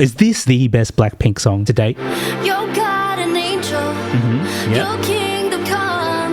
Is this the best BLACKPINK song to date? Your God an angel. Yeah. Your kingdom come.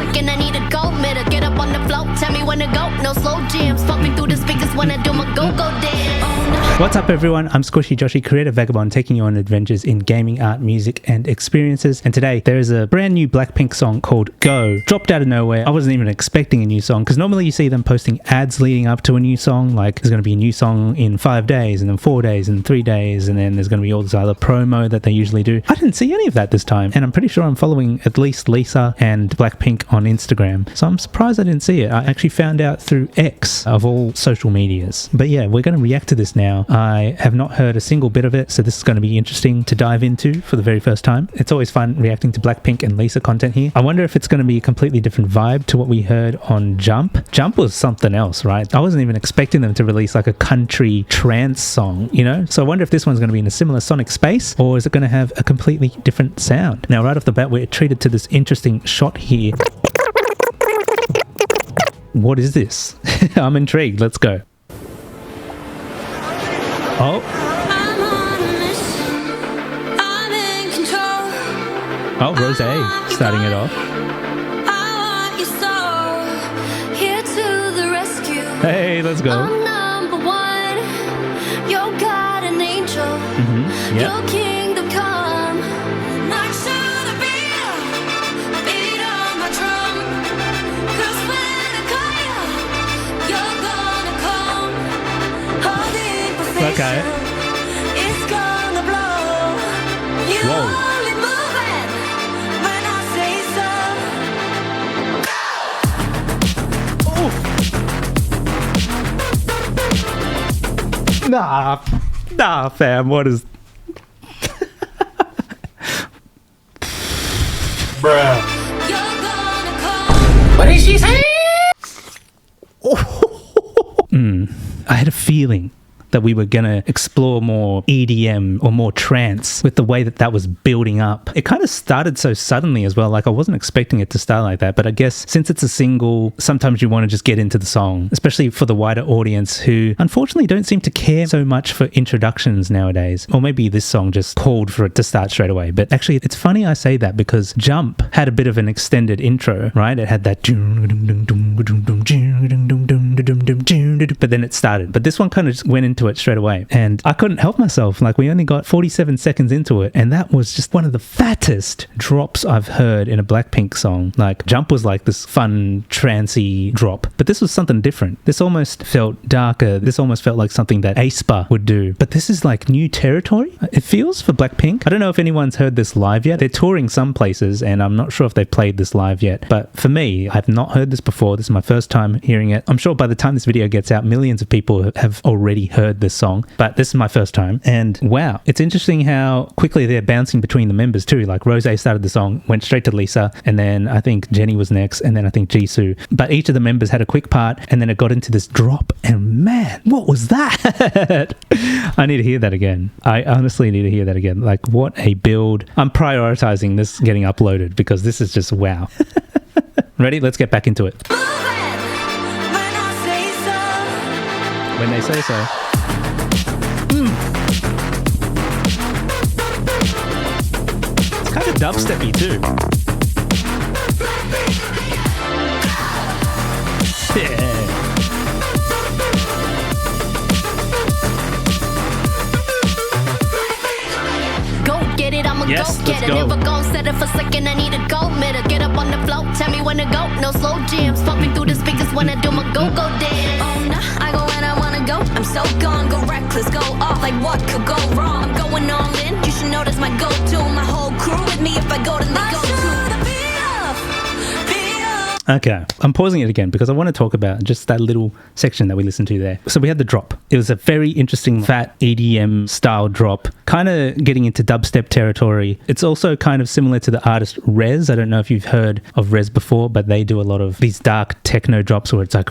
Again, I need a gold medal. Get up on the floor. Tell me when to go. No slow jams. Pumping through the speakers when I do my go-go dance. Oh, no. What's up, everyone? I'm SquishyJoshy, creator of Vagabond, taking you on adventures in gaming, art, music, and experiences. And today, there is a brand new BLACKPINK song called Go. Dropped out of nowhere. I wasn't even expecting a new song, because normally you see them posting ads leading up to a new song, like there's going to be a new song in 5 days, and then 4 days, and 3 days, and then there's going to be all this other promo that they usually do. I didn't see any of that this time, and I'm pretty sure I'm following at least Lisa and BLACKPINK on Instagram, so I'm surprised I didn't see it. I actually found out through X, of all social medias. But yeah, we're going to react to this now. I have not heard a single bit of it, so this is going to be interesting to dive into for the very first time. It's always fun reacting to BLACKPINK and Lisa content here. I wonder if it's going to be a completely different vibe to what we heard on Jump. Jump was something else, right? I wasn't even expecting them to release like a country trance song, you know? So I wonder if this one's going to be in a similar sonic space, or is it going to have a completely different sound? Now, right off the bat, we're treated to this interesting shot here. What is this? I'm intrigued. Let's go. Oh. I'm on a mission. I'm in control. Oh, Rose starting it off. I want your soul. Here to the rescue. Hey, let's go. I'm number one. Your God an angel. Yeah. Your kingdom come. Not sure the beat on my drum. 'Cause when I call you, you're gonna come. Holding perfection. Okay. It's gonna blow. You Whoa. only move it when I say so. Nah, fam, what is... Bruh. You're gonna come. What did she say? I had a feeling that we were going to explore more EDM or more trance with the way that was building up. It kind of started so suddenly as well. Like, I wasn't expecting it to start like that, but I guess since it's a single, sometimes you want to just get into the song, especially for the wider audience who unfortunately don't seem to care so much for introductions nowadays. Or maybe this song just called for it to start straight away. But actually, it's funny I say that because Jump had a bit of an extended intro, right? It had that, but then it started. But this one kind of just went into it straight away, and I couldn't help myself. Like, we only got 47 seconds into it, and that was just one of the fattest drops I've heard in a BLACKPINK song. Like, Jump was like this fun trancey drop, but this was something different. This almost felt darker. This almost felt like something that aespa would do, but this is like new territory, it feels, for BLACKPINK. I don't know if anyone's heard this live yet. They're touring some places, and I'm not sure if they've played this live yet, but for me, I've not heard this before. This is my first time hearing it. I'm sure by the time this video gets out, millions of people have already heard this song, but this is my first time. And wow, it's interesting how quickly they're bouncing between the members too. Like, Rose started the song, went straight to Lisa, and then I think Jenny was next, and then I think Jisoo. But each of the members had a quick part, and then it got into this drop, and man, what was that? I need to hear that again. I honestly need to hear that again. Like, what a build. I'm prioritizing this getting uploaded because this is just wow. Ready? Let's get back into it. Move it when I say so. When they say so. It's kind of dubsteppy too. Yeah. Go get it, I'ma Yes, go get let's it. go. Never gon' set it for second, I need a gold medal. Get up on the floor, tell me when to go. No slow jams, pumping through the speakers when I do my go-go dance. Oh, nah, I go when I wanna go. I'm so gone, go reckless, go off. Like, what could go wrong? I'm going all in, you should know that's my go-to. My whole crew with me, if I go, then they go too. Okay, I'm pausing it again because I want to talk about just that little section that we listened to there. So we had the drop. It was a very interesting fat EDM style drop, kind of getting into dubstep territory. It's also kind of similar to the artist Rez. I don't know if you've heard of Rez before, but they do a lot of these dark techno drops where it's like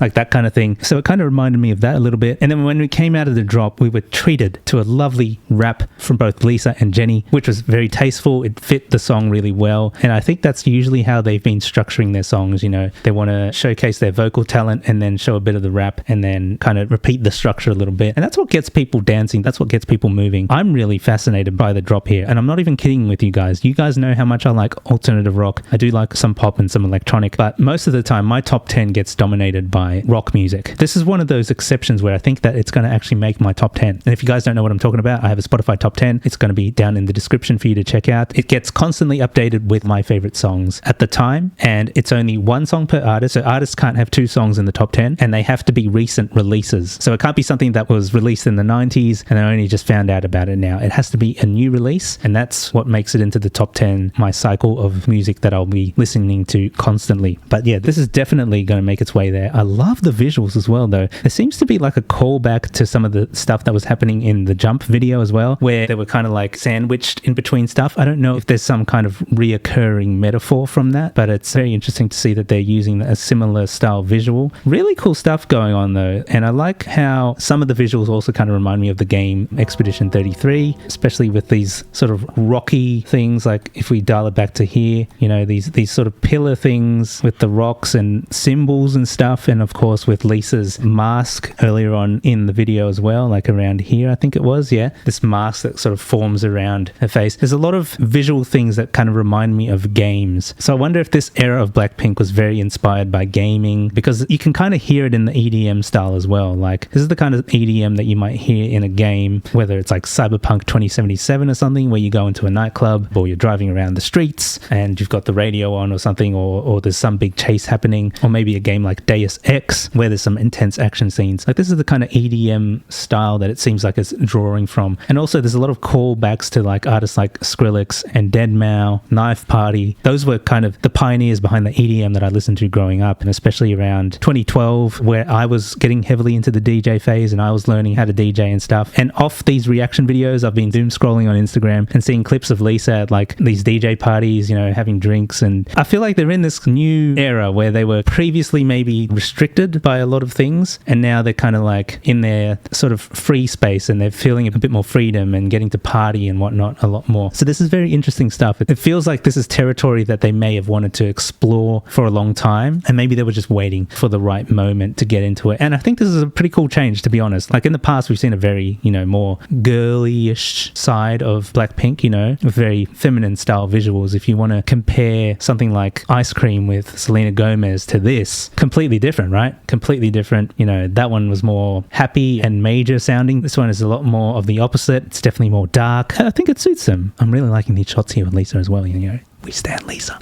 like that kind of thing. So it kind of reminded me of that a little bit. And then when we came out of the drop, we were treated to a lovely rap from both Lisa and Jenny, which was very tasteful. It fit the song really well. And I think that's usually how they've been structuring their songs. You know, they want to showcase their vocal talent and then show a bit of the rap and then kind of repeat the structure a little bit. And that's what gets people dancing. That's what gets people moving. I'm really fascinated by the drop here. And I'm not even kidding with you guys. You guys know how much I like alternative rock. I do like some pop and some electronic, but most of the time my top 10 gets dominated by rock music. This is one of those exceptions where I think that it's going to actually make my top 10. And if you guys don't know what I'm talking about, I have a Spotify top 10. It's going to be down in the description for you to check out. It gets constantly updated with my favorite songs at the time, and it's only one song per artist. So artists can't have two songs in the top 10, and they have to be recent releases. So it can't be something that was released in the 90s and I only just found out about it now. It has to be a new release, and that's what makes it into the top 10, my cycle of music that I'll be listening to constantly. But yeah, this is definitely going to make its way there. I love the visuals as well, though. There seems to be like a callback to some of the stuff that was happening in the Jump video as well, where they were kind of like sandwiched in between stuff. I don't know if there's some kind of reoccurring metaphor from that, but it's very interesting to see that they're using a similar style visual. Really cool stuff going on though, and I like how some of the visuals also kind of remind me of the game Expedition 33, especially with these sort of rocky things. Like if we dial it back to here, you know, these sort of pillar things with the rocks and symbols and stuff, and of course with Lisa's mask earlier on in the video as well, like around here I think it was, yeah, this mask that sort of forms around her face. There's a lot of visual things that kind of remind me of games. So I wonder if this era of Blackpink was very inspired by gaming, because you can kind of hear it in the EDM style as well. Like this is the kind of EDM that you might hear in a game, whether it's like Cyberpunk 2077 or something, where you go into a nightclub or you're driving around the streets and you've got the radio on or something, or there's some big chase happening, or maybe a game like Deus Ex where there's some intense action scenes. Like this is the kind of EDM style that it seems like it's drawing from. And also there's a lot of callbacks to like artists like Skrillex and Deadmau, Knife Party. Those were kind of the pioneers behind the EDM that I listened to growing up, and especially around 2012 where I was getting heavily into the DJ phase and I was learning how to DJ and stuff. And off these reaction videos, I've been doom scrolling on Instagram and seeing clips of Lisa at like these DJ parties, you know, having drinks, and I feel like they're in this new era where they were previously maybe restricted by a lot of things, and now they're kind of like in their sort of free space and they're feeling a bit more freedom and getting to party and whatnot a lot more. So this is very interesting stuff. It feels like this is territory that they may have wanted to explore for a long time, and maybe they were just waiting for the right moment to get into it. And I think this is a pretty cool change, to be honest. Like in the past we've seen a very, you know, more girly-ish side of Blackpink, you know, with very feminine style visuals. If you want to compare something like Ice Cream with Selena Gomez to this, completely different, right? Completely different. You know, that one was more happy and major sounding. This one is a lot more of the opposite. It's definitely more dark. I think it suits them. I'm really liking these shots here with Lisa as well, you know. We stand Lisa.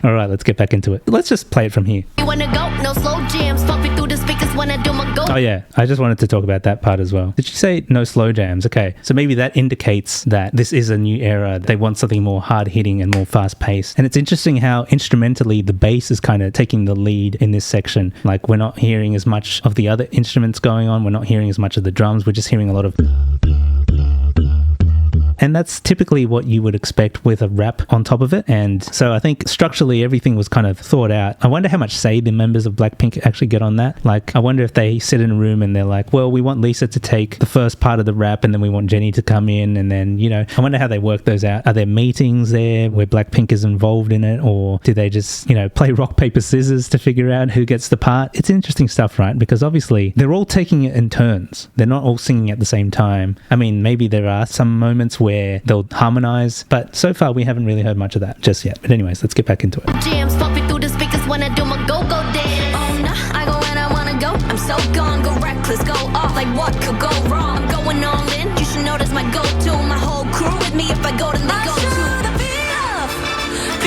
All right, let's get back into it. Let's just play it from here. You wanna go? No slow jams. Pumping through the speakers when I do my go. Oh yeah, I just wanted to talk about that part as well. Did you say no slow jams? Okay, so maybe that indicates that this is a new era. They want something more hard-hitting and more fast-paced. And it's interesting how instrumentally the bass is kind of taking the lead in this section. Like we're not hearing as much of the other instruments going on. We're not hearing as much of the drums. We're just hearing a lot of... And that's typically what you would expect with a rap on top of it. And so I think structurally everything was kind of thought out. I wonder how much say the members of Blackpink actually get on that. Like I wonder if they sit in a room and they're like, well, we want Lisa to take the first part of the rap and then we want Jenny to come in, and then, you know, I wonder how they work those out. Are there meetings there where Blackpink is involved in it, or do they just, you know, play rock, paper, scissors to figure out who gets the part? It's interesting stuff, right? Because obviously they're all taking it in turns. They're not all singing at the same time. I mean, maybe there are some moments where they'll harmonize, but so far we haven't really heard much of that just yet. But anyways, let's get back into it. Jams pumping through the speakers when I do my go-go dance. Oh nah, I go when I wanna go. I'm so gone, go reckless, go off. Like what could go wrong? I'm going all in. You should know that's my go-to. My whole crew with me if I go, then they go too.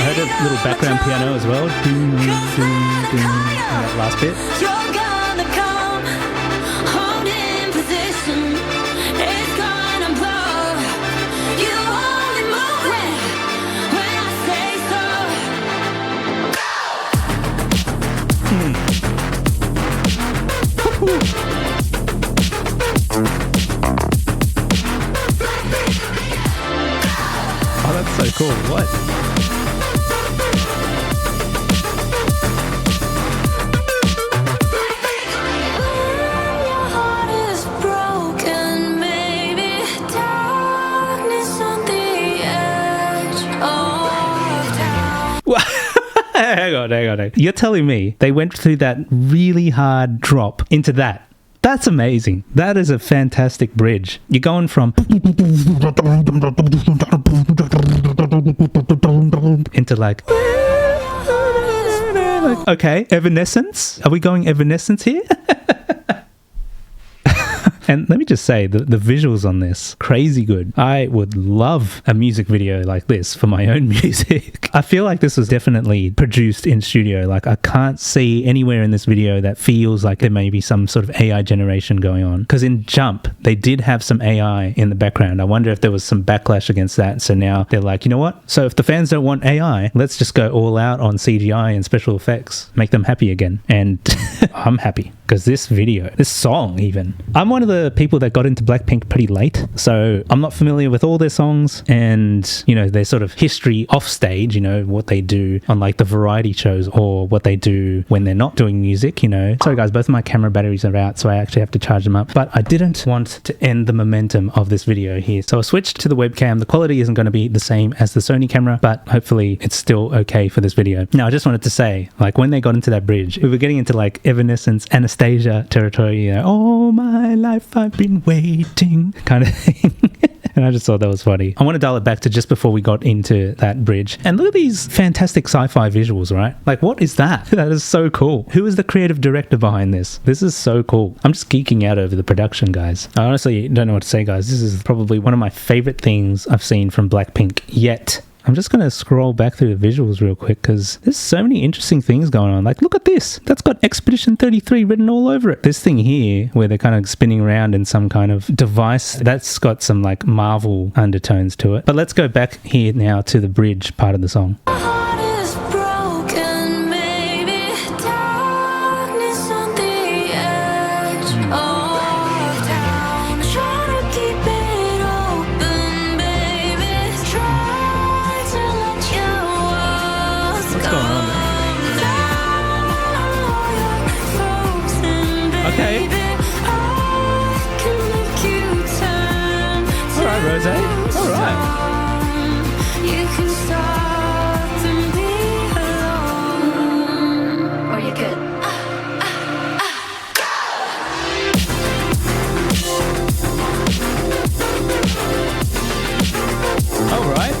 I heard a little background piano as well. Doom, doom, doom, in that last bit. You're gonna come, hold in position. It's gonna blow. You only move when I say Oh, that's so cool. What? hang on. You're telling me they went through that really hard drop into that? That's amazing. That is a fantastic bridge. You're going from into like, okay, Evanescence? Are we going Evanescence here? And let me just say, the visuals on this, crazy good. I would love a music video like this for my own music. I feel like this was definitely produced in studio. Like, I can't see anywhere in this video that feels like there may be some sort of AI generation going on. Because in Jump, they did have some AI in the background. I wonder if there was some backlash against that. So now they're like, you know what? So if the fans don't want AI, let's just go all out on CGI and special effects. Make them happy again. And I'm happy. Because this video, this song even, I'm one of the people that got into BLACKPINK pretty late, so I'm not familiar with all their songs and, you know, their sort of history off stage, you know, what they do on like the variety shows or what they do when they're not doing music, you know. Sorry guys, both of my camera batteries are out, so I actually have to charge them up, but I didn't want to end the momentum of this video here, so I switched to the webcam. The quality isn't going to be the same as the Sony camera, but hopefully it's still okay for this video. Now, I just wanted to say, like, when they got into that bridge, we were getting into like Evanescence, Anastasia territory, you know, all my life I've been waiting kind of thing. And I just thought that was funny. I want to dial it back to just before we got into that bridge. And look at these fantastic sci-fi visuals, right? Like, what is that? That is so cool. Who is the creative director behind this? This is so cool. I'm just geeking out over the production, guys. I honestly don't know what to say, guys. This is probably one of my favorite things I've seen from BLACKPINK yet. I'm just going to scroll back through the visuals real quick because there's so many interesting things going on. Like, look at this. That's got Expedition 33 written all over it. This thing here where they're kind of spinning around in some kind of device, that's got some like Marvel undertones to it. But let's go back here now to the bridge part of the song. Okay. All right, Rose. All right. You can stop and be alone, or you could. All right.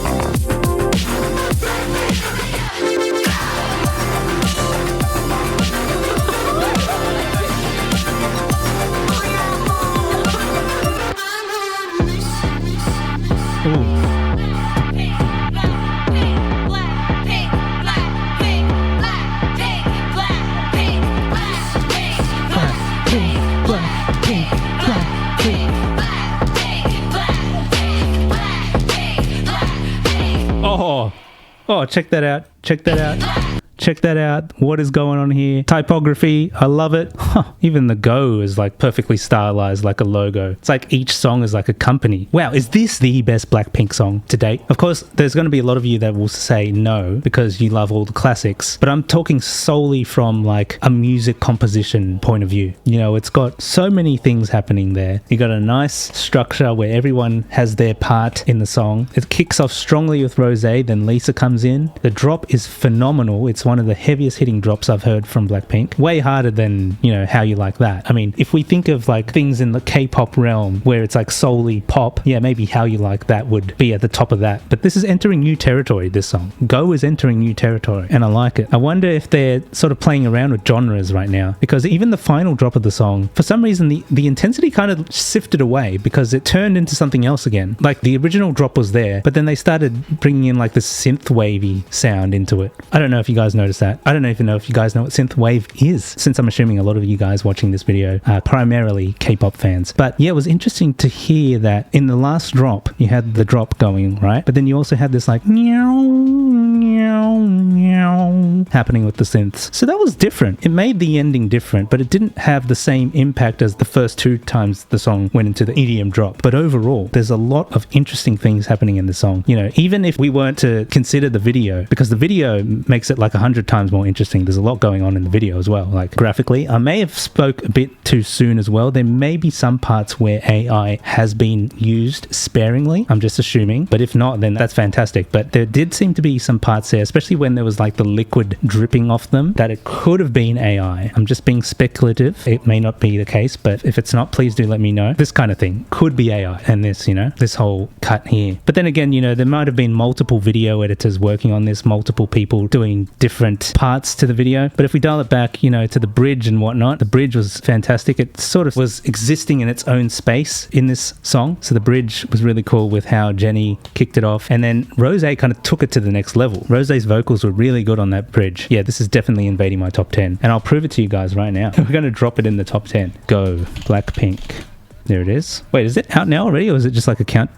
Oh, check that out. Check that out. Check that out. What is going on here? Typography. I love it. Even the Go is like perfectly stylized like a logo. It's like each song is like a company. Wow, is this the best BLACKPINK song to date? Of course, there's going to be a lot of you that will say no because you love all the classics, but I'm talking solely from like a music composition point of view. You know, it's got so many things happening there. You got a nice structure where everyone has their part in the song. It kicks off strongly with Rose, then Lisa comes in. The drop is phenomenal. It's one of the heaviest hitting drops I've heard from BLACKPINK. Way harder than, you know, How You Like That. I mean, if we think of like things in the K-pop realm where it's like solely pop, yeah, maybe How You Like That would be at the top of that. But this is entering new territory, this song. Go is entering new territory, and I like it. I wonder if they're sort of playing around with genres right now, because even the final drop of the song, for some reason, the intensity kind of sifted away because it turned into something else again. Like, the original drop was there, but then they started bringing in like this synth wavy sound into it. I don't know if you guys noticed that. I don't even know if you guys know what synthwave is, since I'm assuming a lot of you guys watching this video are primarily K-pop fans. But yeah, it was interesting to hear that in the last drop, you had the drop going, right? But then you also had this like meow, meow, meow happening with the synths. So that was different. It made the ending different, but it didn't have the same impact as the first two times the song went into the EDM drop. But overall, there's a lot of interesting things happening in the song. You know, even if we weren't to consider the video, because the video makes it like 100 times more interesting. There's a lot going on in the video as well, like graphically. I may have spoke a bit too soon as well. There may be some parts where AI has been used sparingly. I'm just assuming, but if not, then that's fantastic. But there did seem to be some parts there, especially when there was like like the liquid dripping off them, that it could have been AI. I'm just being speculative. It may not be the case, but if it's not, please do let me know. This kind of thing could be AI. And this, this whole cut here. But then again, there might have been multiple video editors working on this, multiple people doing different parts to the video. But if we dial it back, to the bridge and whatnot, the bridge was fantastic. It sort of was existing in its own space in this song. So the bridge was really cool with how Jenny kicked it off. And then Rose kind of took it to the next level. Rose's vocals were really good on that bridge. Yeah, this is definitely invading my top 10. And I'll prove it to you guys right now. We're going to drop it in the top 10. Go, Blackpink. There it is. Wait, is it out now already, or is it just like a count?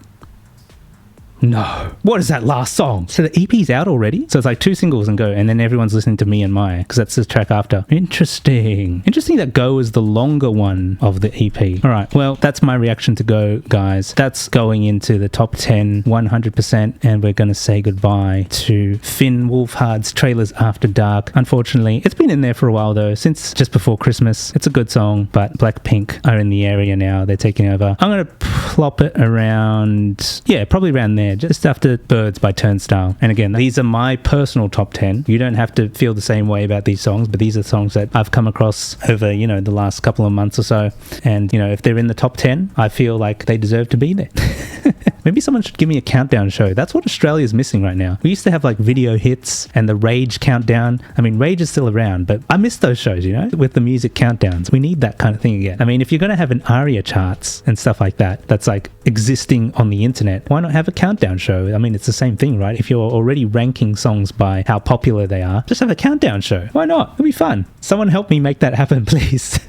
No. What is that last song? So the EP's out already? So it's like 2 singles and Go, and then everyone's listening to Me and My, because that's the track after. Interesting. Interesting that Go is the longer one of the EP. All right, well, that's my reaction to Go, guys. That's going into the top 10, 100%, and we're going to say goodbye to Finn Wolfhard's Trailers After Dark. Unfortunately, it's been in there for a while, though, since just before Christmas. It's a good song, but Blackpink are in the area now. They're taking over. I'm going to plop it around, probably around there, just after Birds by Turnstile. And again, these are my personal top 10. You don't have to feel the same way about these songs, but these are songs that I've come across over, the last couple of months or so. And, if they're in the top 10, I feel like they deserve to be there. Maybe someone should give me a countdown show. That's what Australia's missing right now. We used to have like video hits and the Rage countdown. I mean, Rage is still around, but I miss those shows, with the music countdowns. We need that kind of thing again. I mean, if you're going to have an ARIA charts and stuff like that, that's like existing on the internet, why not have a countdown show? I mean, it's the same thing, right? If you're already ranking songs by how popular they are, just have a countdown show. Why not? It'll be fun. Someone help me make that happen, please.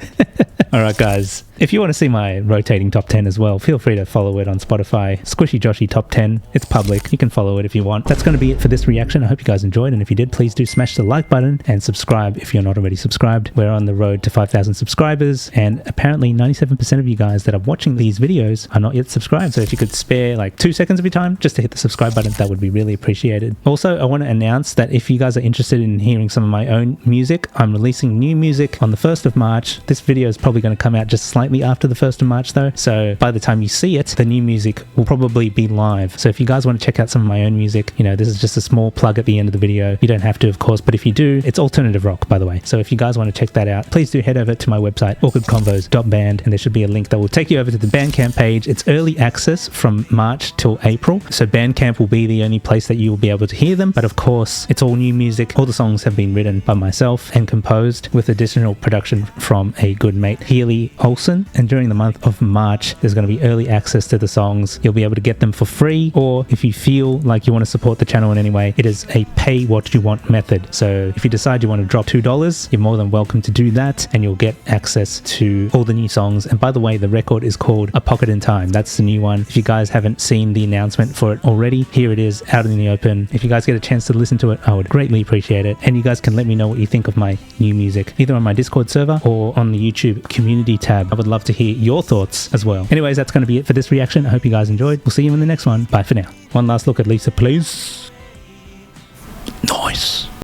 All right, guys. If you want to see my rotating top 10 as well, feel free to follow it on Spotify. SquishyJoshy Top 10. It's public. You can follow it if you want. That's going to be it for this reaction. I hope you guys enjoyed. And if you did, please do smash the like button and subscribe if you're not already subscribed. We're on the road to 5,000 subscribers. And apparently 97% of you guys that are watching these videos are not yet subscribed. So if you could spare like 2 seconds of your time just to hit the subscribe button, that would be really appreciated. Also, I want to announce that if you guys are interested in hearing some of my own music, I'm releasing new music on the 1st of March. This video is probably going to come out just slightly after the 1st of March though, so by the time you see it, the new music will probably be live. So if you guys want to check out some of my own music, this is just a small plug at the end of the video. You don't have to, of course, but if you do, it's alternative rock, by the way. So if you guys want to check that out, please do head over to my website, awkwardconvos.band, and there should be a link that will take you over to the Bandcamp page. It's early access from March till April, so Bandcamp will be the only place that you will be able to hear them, but of course, it's all new music. All the songs have been written by myself and composed with additional production from a good mate, Healy Olsen. And during the month of March, there's going to be early access to the songs. You'll be able to get them for free, or if you feel like you want to support the channel in any way, it is a pay what you want method. So if you decide you want to drop $2, you're more than welcome to do that, and you'll get access to all the new songs. And by the way, the record is called A Pocket in Time. That's the new one. If you guys haven't seen the announcement for it already, here it is out in the open. If you guys get a chance to listen to it, I would greatly appreciate it. And you guys can let me know what you think of my new music, either on my Discord server or on the YouTube community tab. I would love to hear your thoughts as well. Anyways, that's going to be it for this reaction. I hope you guys enjoyed. We'll see you in the next one. Bye for now. One last look at Lisa, please. Nice.